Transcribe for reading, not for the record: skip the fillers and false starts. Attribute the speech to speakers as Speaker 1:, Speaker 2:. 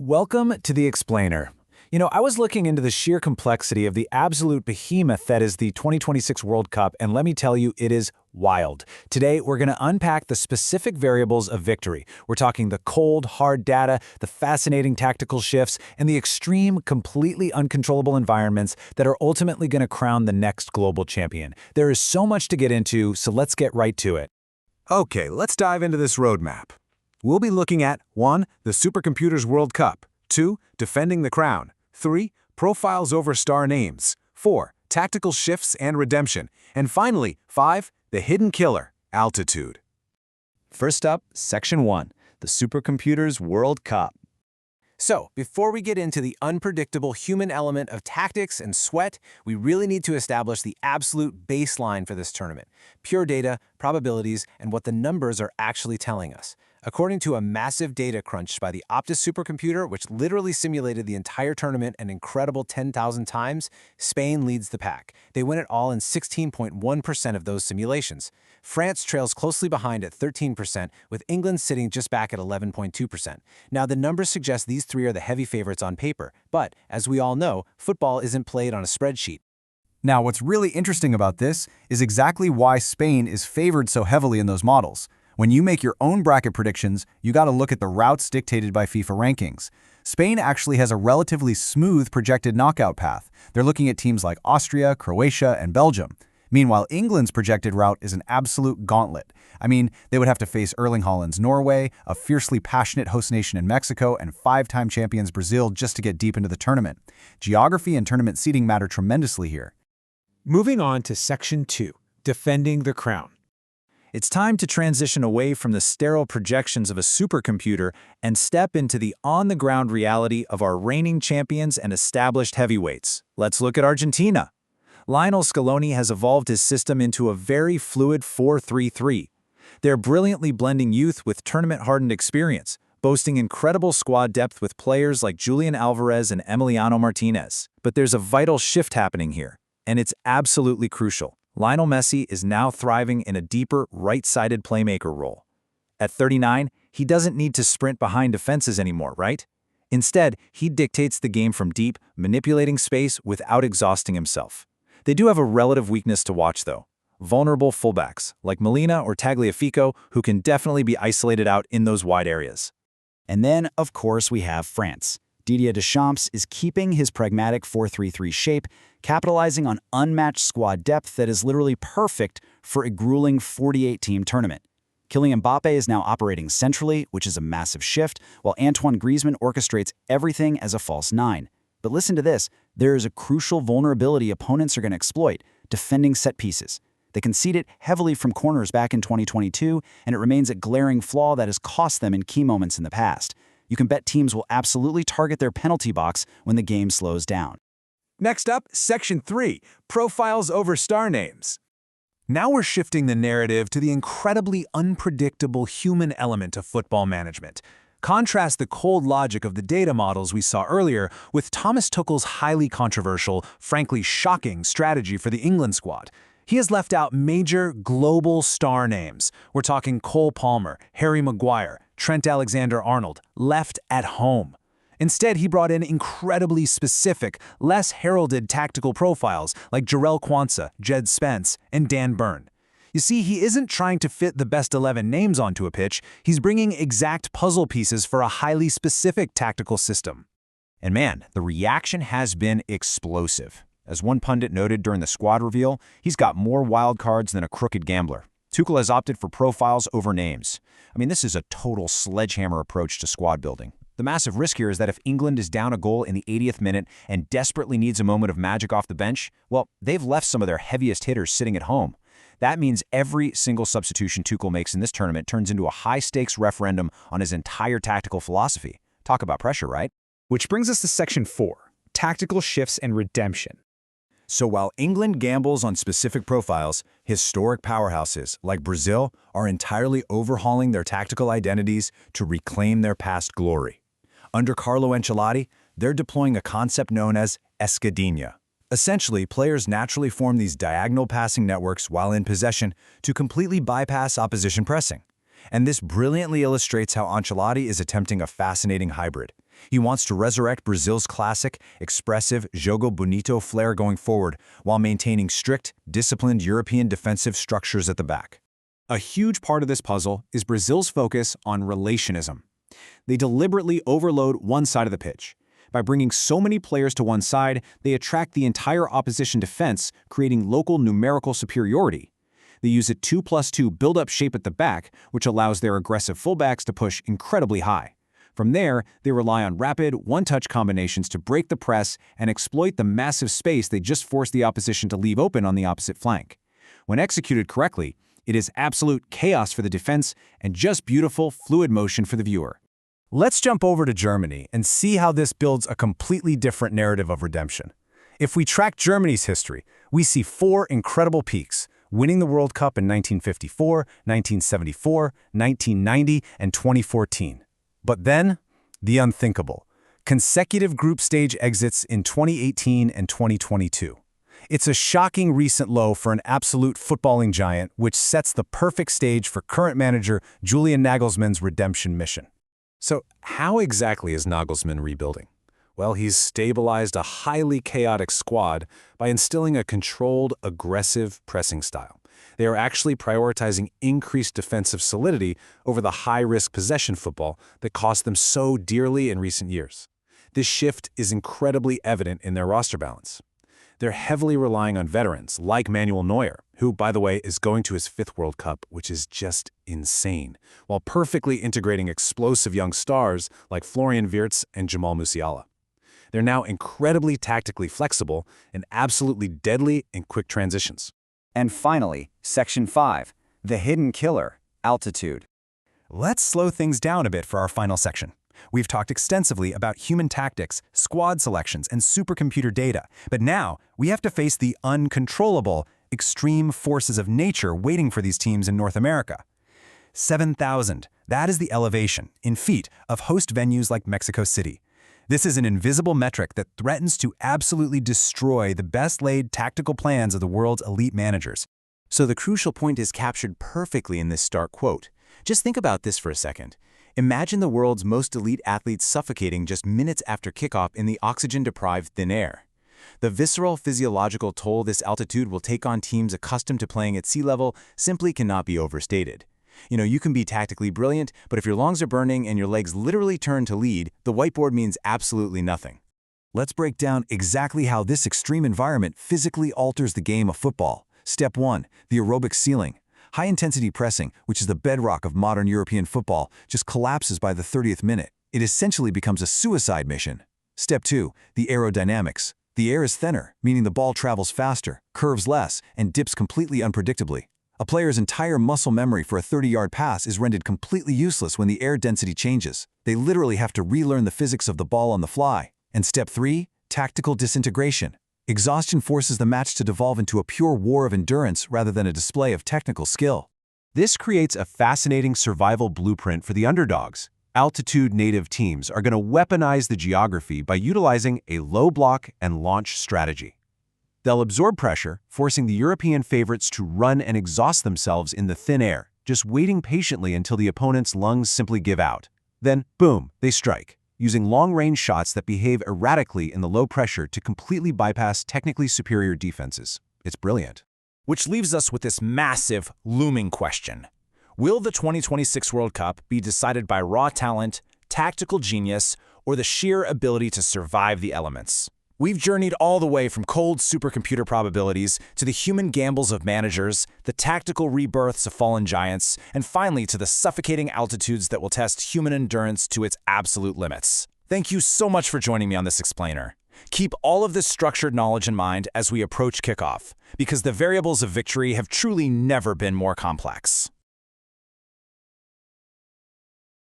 Speaker 1: Welcome to The Explainer. I was looking into the sheer complexity of the absolute behemoth that is the 2026 World Cup, and let me tell you, it is wild. Today, we're going to unpack the specific variables of victory. We're talking the cold, hard data, the fascinating tactical shifts, and the extreme, completely uncontrollable environments that are ultimately going to crown the next global champion. There is so much to get into, so let's get right to it.
Speaker 2: Okay, let's dive into this roadmap. We'll be looking at 1. The Supercomputers World Cup, 2. Defending the crown, 3. Profiles over star names, 4. Tactical shifts and redemption, and finally, 5. The hidden killer, altitude.
Speaker 1: First up, Section 1, the Supercomputers World Cup. So, before we get into the unpredictable human element of tactics and sweat, we really need to establish the absolute baseline for this tournament: pure data, probabilities, and what the numbers are actually telling us. According to a massive data crunch by the Optus supercomputer, which literally simulated the entire tournament an incredible 10,000 times, Spain leads the pack. They win it all in 16.1% of those simulations. France trails closely behind at 13%, with England sitting just back at 11.2%. Now, the numbers suggest these three are the heavy favorites on paper, but, as we all know, football isn't played on a spreadsheet.
Speaker 3: Now, what's really interesting about this is exactly why Spain is favored so heavily in those models. When you make your own bracket predictions, you got to look at the routes dictated by FIFA rankings. Spain actually has a relatively smooth projected knockout path. They're looking at teams like Austria, Croatia, and Belgium. Meanwhile, England's projected route is an absolute gauntlet. They would have to face Erling Haaland's Norway, a fiercely passionate host nation in Mexico, and five-time champions Brazil just to get deep into the tournament. Geography and tournament seeding matter tremendously here.
Speaker 4: Moving on to Section 2, Defending the Crown.
Speaker 1: It's time to transition away from the sterile projections of a supercomputer and step into the on-the-ground reality of our reigning champions and established heavyweights. Let's look at Argentina. Lionel Scaloni has evolved his system into a very fluid 4-3-3. They're brilliantly blending youth with tournament-hardened experience, boasting incredible squad depth with players like Julian Alvarez and Emiliano Martinez. But there's a vital shift happening here, and it's absolutely crucial. Lionel Messi is now thriving in a deeper, right-sided playmaker role. At 39, he doesn't need to sprint behind defenses anymore, right? Instead, he dictates the game from deep, manipulating space without exhausting himself. They do have a relative weakness to watch, though: vulnerable fullbacks, like Molina or Tagliafico, who can definitely be isolated out in those wide areas.
Speaker 5: And then, of course, we have France. Didier Deschamps is keeping his pragmatic 4-3-3 shape, capitalizing on unmatched squad depth that is literally perfect for a grueling 48-team tournament. Kylian Mbappe is now operating centrally, which is a massive shift, while Antoine Griezmann orchestrates everything as a false nine. But listen to this, there is a crucial vulnerability opponents are going to exploit: defending set pieces. They conceded heavily from corners back in 2022, and it remains a glaring flaw that has cost them in key moments in the past. You can bet teams will absolutely target their penalty box when the game slows down.
Speaker 2: Next up, Section 3, Profiles over star names. Now we're shifting the narrative to the incredibly unpredictable human element of football management. Contrast the cold logic of the data models we saw earlier with Thomas Tuchel's highly controversial, frankly shocking strategy for the England squad. He has left out major global star names. We're talking Cole Palmer, Harry Maguire, Trent Alexander-Arnold, left at home. Instead, he brought in incredibly specific, less heralded tactical profiles like Jarell Quansah, Jed Spence, and Dan Burn. You see, he isn't trying to fit the best 11 names onto a pitch, he's bringing exact puzzle pieces for a highly specific tactical system.
Speaker 6: And man, the reaction has been explosive. As one pundit noted during the squad reveal, he's got more wild cards than a crooked gambler. Tuchel has opted for profiles over names. This is a total sledgehammer approach to squad building. The massive risk here is that if England is down a goal in the 80th minute and desperately needs a moment of magic off the bench, well, they've left some of their heaviest hitters sitting at home. That means every single substitution Tuchel makes in this tournament turns into a high-stakes referendum on his entire tactical philosophy. Talk about pressure, right?
Speaker 4: Which brings us to Section 4, Tactical Shifts and Redemption.
Speaker 3: So while England gambles on specific profiles, historic powerhouses like Brazil are entirely overhauling their tactical identities to reclaim their past glory. Under Carlo Ancelotti, they're deploying a concept known as escadinha. Essentially, players naturally form these diagonal passing networks while in possession to completely bypass opposition pressing. And this brilliantly illustrates how Ancelotti is attempting a fascinating hybrid.
Speaker 1: He wants to resurrect Brazil's classic, expressive jogo bonito flair going forward, while maintaining strict, disciplined European defensive structures at the back.
Speaker 2: A huge part of this puzzle is Brazil's focus on relationism. They deliberately overload one side of the pitch. By bringing so many players to one side, they attract the entire opposition defense, creating local numerical superiority. They use a 2+2 build-up shape at the back, which allows their aggressive fullbacks to push incredibly high. From there, they rely on rapid, one-touch combinations to break the press and exploit the massive space they just forced the opposition to leave open on the opposite flank. When executed correctly, it is absolute chaos for the defense and just beautiful, fluid motion for the viewer.
Speaker 3: Let's jump over to Germany and see how this builds a completely different narrative of redemption. If we track Germany's history, we see 4 incredible peaks, winning the World Cup in 1954, 1974, 1990, and 2014. But then, the unthinkable. Consecutive group stage exits in 2018 and 2022. It's a shocking recent low for an absolute footballing giant, which sets the perfect stage for current manager Julian Nagelsmann's redemption mission.
Speaker 2: So how exactly is Nagelsmann rebuilding? Well, he's stabilized a highly chaotic squad by instilling a controlled, aggressive pressing style. They are actually prioritizing increased defensive solidity over the high-risk possession football that cost them so dearly in recent years. This shift is incredibly evident in their roster balance. They're heavily relying on veterans like Manuel Neuer, who, by the way, is going to his 5th World Cup, which is just insane, while perfectly integrating explosive young stars like Florian Wirtz and Jamal Musiala. They're now incredibly tactically flexible and absolutely deadly in quick transitions.
Speaker 5: And finally, Section 5, the hidden killer, altitude.
Speaker 3: Let's slow things down a bit for our final section. We've talked extensively about human tactics, squad selections, and supercomputer data, but now we have to face the uncontrollable, extreme forces of nature waiting for these teams in North America. 7,000, that is the elevation, in feet, of host venues like Mexico City. This is an invisible metric that threatens to absolutely destroy the best-laid tactical plans of the world's elite managers.
Speaker 6: So the crucial point is captured perfectly in this stark quote. Just think about this for a second. Imagine the world's most elite athletes suffocating just minutes after kickoff in the oxygen-deprived thin air. The visceral physiological toll this altitude will take on teams accustomed to playing at sea level simply cannot be overstated. You can be tactically brilliant, but if your lungs are burning and your legs literally turn to lead, the whiteboard means absolutely nothing.
Speaker 1: Let's break down exactly how this extreme environment physically alters the game of football. Step 1, the aerobic ceiling. High-intensity pressing, which is the bedrock of modern European football, just collapses by the 30th minute. It essentially becomes a suicide mission. Step 2, the aerodynamics. The air is thinner, meaning the ball travels faster, curves less, and dips completely unpredictably. A player's entire muscle memory for a 30-yard pass is rendered completely useless when the air density changes. They literally have to relearn the physics of the ball on the fly. And step 3, tactical disintegration. Exhaustion forces the match to devolve into a pure war of endurance rather than a display of technical skill.
Speaker 2: This creates a fascinating survival blueprint for the underdogs. Altitude-native teams are going to weaponize the geography by utilizing a low block and launch strategy. They'll absorb pressure, forcing the European favorites to run and exhaust themselves in the thin air, just waiting patiently until the opponent's lungs simply give out. Then, boom, they strike, using long-range shots that behave erratically in the low pressure to completely bypass technically superior defenses. It's brilliant.
Speaker 1: Which leaves us with this massive, looming question. Will the 2026 World Cup be decided by raw talent, tactical genius, or the sheer ability to survive the elements? We've journeyed all the way from cold supercomputer probabilities to the human gambles of managers, the tactical rebirths of fallen giants, and finally to the suffocating altitudes that will test human endurance to its absolute limits. Thank you so much for joining me on this explainer. Keep all of this structured knowledge in mind as we approach kickoff, because the variables of victory have truly never been more complex.